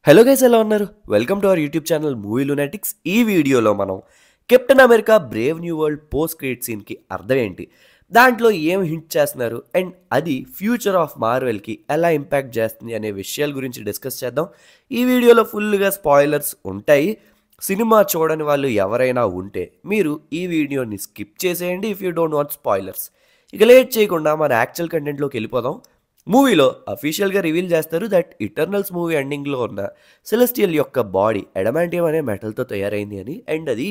Hello guys, ఎలా ఉన్నారు? Welcome to our YouTube channel movie lunatics. ఈ వీడియోలో మనం Captain America brave new world post credit సీన్కి అర్థం ఏంటి, దాంట్లో ఏం హింట్ చేస్తున్నారు అండ్ అది ఫ్యూచర్ ఆఫ్ మార్వెల్కి ఎలా ఇంపాక్ట్ చేస్తుంది అనే విషయాల గురించి డిస్కస్ చేద్దాం. ఈ వీడియోలో ఫుల్గా స్పాయిలర్స్ ఉంటాయి. సినిమా చూడని వాళ్ళు ఎవరైనా ఉంటే మీరు ఈ వీడియోని స్కిప్ చేసేయండి if you don't want spoilers. ఇక లేట్ చేయకుండా మన యాక్చువల్ కంటెంట్లోకి వెళ్ళిపోదాం. మూవీలో అఫీషియల్గా రివీల్ చేస్తారు దట్ ఇటర్నల్స్ మూవీ ఎండింగ్లో ఉన్న సెలెస్టియల్ యొక్క బాడీ అడమాంటియం అనే మెటల్తో తయారైంది అని. అండ్ అది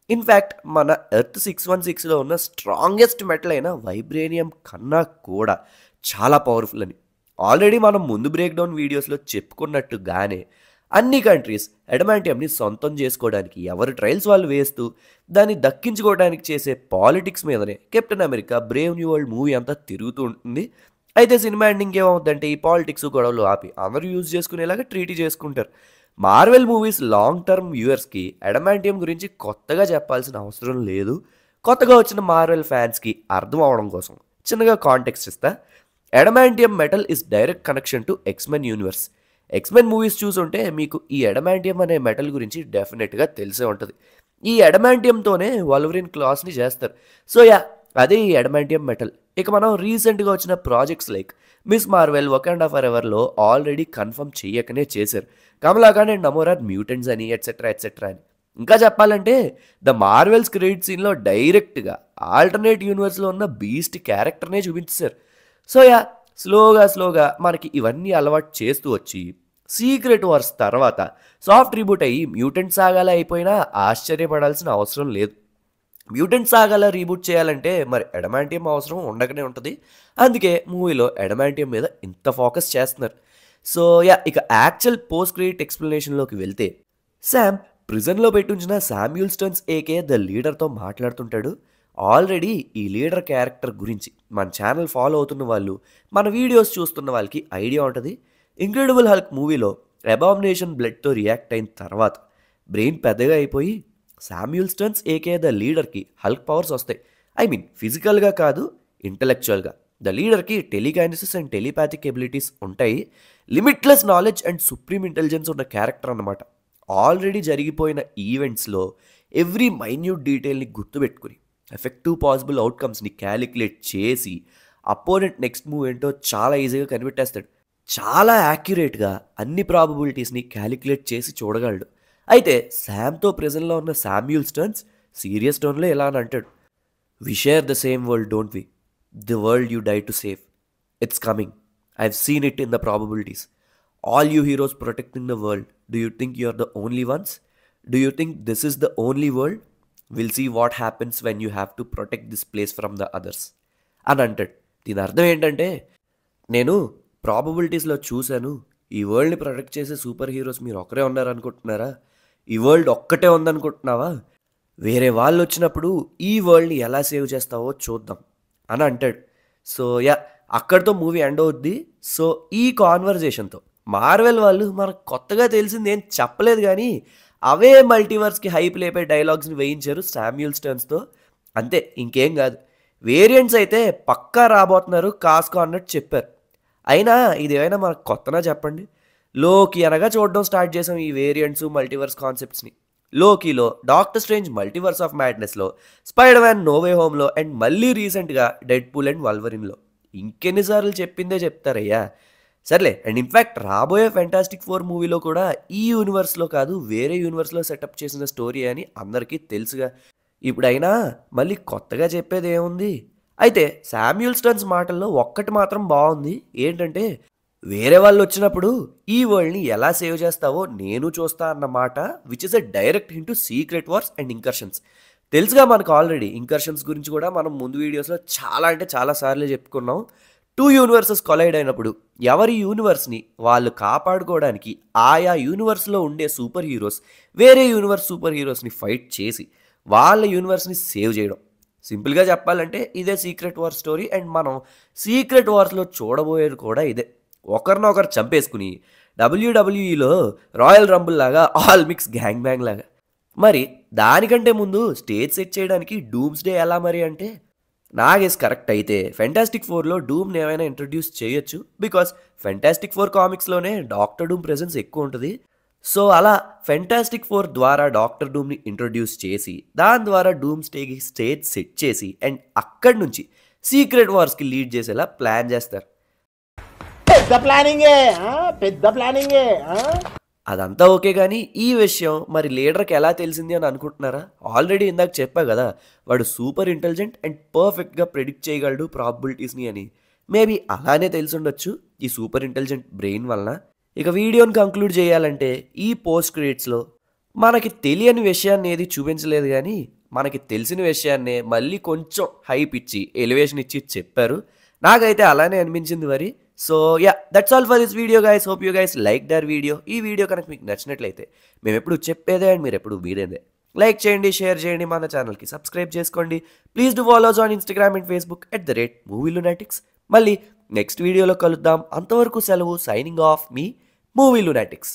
ఇన్ఫ్యాక్ట్ మన ఎర్త్ 616లో ఉన్న స్ట్రాంగెస్ట్ మెటల్ అయిన వైబ్రేనియం కన్నా కూడా చాలా పవర్ఫుల్ అని. ఆల్రెడీ మనం ముందు బ్రేక్ డౌన్ వీడియోస్లో చెప్పుకున్నట్టుగానే అన్ని కంట్రీస్ అడమాంటియంని సొంతం చేసుకోవడానికి ఎవరి ట్రయల్స్ వాళ్ళు వేస్తూ దాన్ని దక్కించుకోవడానికి చేసే పాలిటిక్స్ మీదనే captain America brave new world movie అంతా తిరుగుతూ ఉంటుంది. అయితే సినిమా ఎండింగ్ ఏమవుతుందంటే ఈ పాలిటిక్స్ గొడవలు ఆపి అందరూ యూజ్ చేసుకునేలాగా ట్రీటీ చేసుకుంటారు. మార్వెల్ మూవీస్ లాంగ్ టర్మ్ వ్యూవర్స్కి అడమాంటియం గురించి కొత్తగా చెప్పాల్సిన అవసరం లేదు. కొత్తగా వచ్చిన మార్వెల్ ఫ్యాన్స్కి అర్థం అవడం కోసం చిన్నగా కాంటెక్స్ట్ ఇస్తా. Adamantium metal is direct connection to X Men universe. X Men movies చూసుంటే మీకు ఈ అడమాంటియం అనే మెటల్ గురించి డెఫినెట్గా తెలిసే ఉంటుంది. ఈ అడమాంటియంతోనే వల్వరిన్ క్లాస్ని చేస్తారు. సో అదే ఈ అడమాంటియం మెటల్. ఇక మనం రీసెంట్గా వచ్చిన projects like Ms Marvel Wakanda ఫర్ ఎవర్లో ఆల్రెడీ కన్ఫర్మ్ చెయ్యకనే చేశారు. Kamala Khan and Namora mutants అని ఎట్సెట్రా ఎట్సెట్రా అని. ఇంకా చెప్పాలంటే ద మార్వెల్స్ క్రెడిట్ సీన్లో డైరెక్ట్గా ఆల్టర్నేట్ యూనివర్స్లో ఉన్న బీస్ట్ క్యారెక్టర్నే చూపించారు. సో స్లోగా మనకి ఇవన్నీ అలవాటు చేస్తూ వచ్చి సీక్రెట్ వార్స్ తర్వాత సాఫ్ట్ రీబూట్ అయ్యి మ్యూటెంట్ సాగాల అయిపోయినా ఆశ్చర్యపడాల్సిన అవసరం లేదు. మ్యూటెంట్ సాగాల రీబూట్ చేయాలంటే మరి అడమాంటియం అవసరం ఉండకనే ఉంటుంది. అందుకే మూవీలో అడమాంటియం మీద ఇంత ఫోకస్ చేస్తున్నారు. సో ఇక యాక్చువల్ పోస్ట్ క్రెడిట్ ఎక్స్ప్లెనేషన్లోకి వెళ్తే శామ్ ప్రిజన్లో పెట్టుంచిన శామ్యూల్ స్టర్న్స్ ఏకే ద లీడర్తో మాట్లాడుతుంటాడు. ఆల్రెడీ ఈ లీడర్ క్యారెక్టర్ గురించి మన ఛానల్ ఫాలో అవుతున్న వాళ్ళు, మన వీడియోస్ చూస్తున్న వాళ్ళకి ఐడియా ఉంటుంది. ఇంక్రెడిబుల్ హల్క్ మూవీలో అబామినేషన్ బ్లడ్తో రియాక్ట్ అయిన తర్వాత బ్రెయిన్ పెద్దగా అయిపోయి శామ్యూల్ స్టర్న్స్ ఏకే ద లీడర్కి హల్క్ పవర్స్ వస్తాయి. ఐ మీన్ ఫిజికల్గా కాదు, ఇంటలెక్చువల్గా. ద లీడర్కి టెలికైనసిస్ అండ్ టెలిపాథిక్ ఎబిలిటీస్ ఉంటాయి. Limitless knowledge and supreme intelligence ఉన్న క్యారెక్టర్ అన్నమాట. ఆల్రెడీ జరిగిపోయిన ఈవెంట్స్లో ఎవ్రీ మైన్యూట్ డీటెయిల్ని గుర్తుపెట్టుకుని ఎఫెక్టివ్ పాసిబుల్ అవుట్కమ్స్ని క్యాలిక్యులేట్ చేసి అపోనెంట్ నెక్స్ట్ మూవ్ ఏంటో చాలా ఈజీగా కనిపెట్టేస్తాడు. చాలా యాక్యురేట్గా అన్ని ప్రాబబిలిటీస్ని క్యాలిక్యులేట్ చేసి చూడగలడు. అయితే శామ్తో ప్రెజెంట్లో ఉన్న శామ్యూల్ స్టర్న్స్ సీరియస్ టోన్లో ఎలా అని అంటాడు, we share the same world don't we? The world you die to save, it's coming. I have seen it in the probabilities. All you heroes protecting the world, do you think you are the only ones? Do you think this is the only world? Will see what happens when you have to protect this place from the others అని అంటాడు. దీని అర్థం ఏంటంటే, నేను ప్రాబబిలిటీస్లో చూశాను, ఈ వరల్డ్ని protect చేసే సూపర్ హీరోస్ మీరు ఒకరే ఉన్నారనుకుంటున్నారా? ఈ వరల్డ్ ఒక్కటే ఉందనుకుంటున్నావా? వేరే వాళ్ళు వచ్చినప్పుడు ఈ వరల్డ్ని ఎలా సేవ్ చేస్తావో చూద్దాం అని అంటాడు. సో అక్కడితో మూవీ ఎండ్ అవుద్ది. సో ఈ కాన్వర్జేషన్తో మార్వెల్ వాళ్ళు మనకు కొత్తగా తెలిసింది ఏం చెప్పలేదు, కానీ అవే మల్టీవర్స్కి హైప్ లేపే డైలాగ్స్ని వేయించారు శామ్యూల్ స్టర్న్స్తో. అంతే, ఇంకేం కాదు. వేరియంట్స్ అయితే పక్కా రాబోతున్నారు కాస్కో అన్నట్టు చెప్పారు. అయినా ఇదేమైనా మనకు కొత్తనా చెప్పండి? లోకి అనగా చూడడం స్టార్ట్ చేసాం ఈ వేరియంట్స్ మల్టీవర్స్ కాన్సెప్ట్స్ని. లోకీలో, డాక్టర్ స్ట్రేంజ్ మల్టీవర్స్ ఆఫ్ మ్యాడ్నెస్లో, స్పైడర్ మ్యాన్ నోవే హోమ్లో అండ్ మళ్ళీ రీసెంట్గా డెడ్ పూల్ అండ్ వల్వరిన్లో. ఇంకెన్నిసార్లు చెప్పిందే చెప్తారయ్యా. సర్లే, అండ్ ఇన్ఫ్యాక్ట్ రాబోయే ఫెంటాస్టిక్ 4 మూవీలో కూడా ఈ యూనివర్స్లో కాదు వేరే యూనివర్స్లో సెటప్ చేసిన స్టోరీ అని అందరికీ తెలుసుగా. ఇప్పుడైనా మళ్ళీ కొత్తగా చెప్పేది ఏముంది? అయితే శామ్యూల్ స్టర్న్స్ మాటల్లో ఒక్కటి మాత్రం బాగుంది. ఏంటంటే, వేరే వాళ్ళు వచ్చినప్పుడు ఈ వరల్డ్ని ఎలా సేవ్ చేస్తావో నేను చూస్తా అన్నమాట, which is a direct hint to secret wars and incursions. తెలుసుగా మనకు ఆల్రెడీ ఇంకర్షన్స్ గురించి కూడా మనం ముందు వీడియోస్లో చాలా అంటే చాలా సార్లు చెప్పుకున్నాం. 2 యూనివర్సెస్ కొలైడ్ అయినప్పుడు ఎవరి యూనివర్స్ని వాళ్ళు కాపాడుకోవడానికి ఆయా యూనివర్స్లో ఉండే సూపర్ హీరోస్ వేరే యూనివర్స్ సూపర్ హీరోస్ని ఫైట్ చేసి వాళ్ళ యూనివర్స్ని సేవ్ చేయడం. సింపుల్గా చెప్పాలంటే ఇదే సీక్రెట్ వార్ స్టోరీ. అండ్ మనం సీక్రెట్ వార్స్లో చూడబోయేది కూడా ఇదే. ఒకరినొకరు చంపేసుకుని డబ్ల్యూడబ్ల్యూఈలో రాయల్ రంబుల్ లాగా ఆల్ మిక్స్ గ్యాంగ్ బ్యాంగ్ లాగా. మరి దానికంటే ముందు స్టేజ్ సెట్ చేయడానికి డూమ్స్ డే ఎలా మరి అంటే, నా గెస్ కరెక్ట్ అయితే ఫెంటాస్టిక్ 4లో డూమ్ని ఏమైనా ఇంట్రడ్యూస్ చేయొచ్చు. బికాస్ ఫెంటాస్టిక్ 4 కామిక్స్లోనే డాక్టర్ డూమ్ ప్రెజెన్స్ ఎక్కువ ఉంటుంది. సో అలా ఫెంటాస్టిక్ ఫోర్ ద్వారా డాక్టర్ డూమ్ని ఇంట్రొడ్యూస్ చేసి దాని ద్వారా డూమ్ స్టేకి స్టేజ్ సెట్ చేసి అండ్ అక్కడి నుంచి సీక్రెట్ వార్స్కి లీడ్ చేసేలా ప్లాన్ చేస్తారు. పెద్ద ప్లానింగే పెద్ద ప్లానింగే. అదంతా ఓకే కానీ ఈ విషయం మరి లీడర్కి ఎలా తెలిసింది అని అనుకుంటున్నారా? ఆల్రెడీ ఇందాక చెప్పా కదా, వాడు సూపర్ ఇంటెలిజెంట్ అండ్ పర్ఫెక్ట్గా ప్రెడిక్ట్ చేయగలడు ప్రాబబిలిటీస్ని అని. మేబీ అలానే తెలిసుండొచ్చు ఈ సూపర్ ఇంటెలిజెంట్ బ్రెయిన్ వలన. ఇక వీడియోని కంక్లూడ్ చేయాలంటే ఈ పోస్ట్ క్రెడిట్స్లో మనకి తెలియని విషయాన్ని ఏది చూపించలేదు కానీ మనకి తెలిసిన విషయాన్నే మళ్ళీ కొంచెం హైప్ ఇచ్చి ఎలివేషన్ ఇచ్చి చెప్పారు. నాకైతే అలానే అనిపించింది మరి. So yeah, that's all for this video guys. Hope you guys like the video. ఈ వీడియో కనుక మీకు నచ్చినట్లయితే మేము ఎప్పుడు చెప్పేదే అండ్ మీరు ఎప్పుడు మీరేదే లైక్ చేయండి, షేర్ చేయండి, మన ఛానల్కి సబ్స్క్రైబ్ చేసుకోండి. Please do follows on Instagram and Facebook @Movie Lunatics. మళ్ళీ నెక్స్ట్ వీడియోలో కలుద్దాం. అంతవరకు సెలవు. సైనింగ్ ఆఫ్ మీ Movie Lunatics.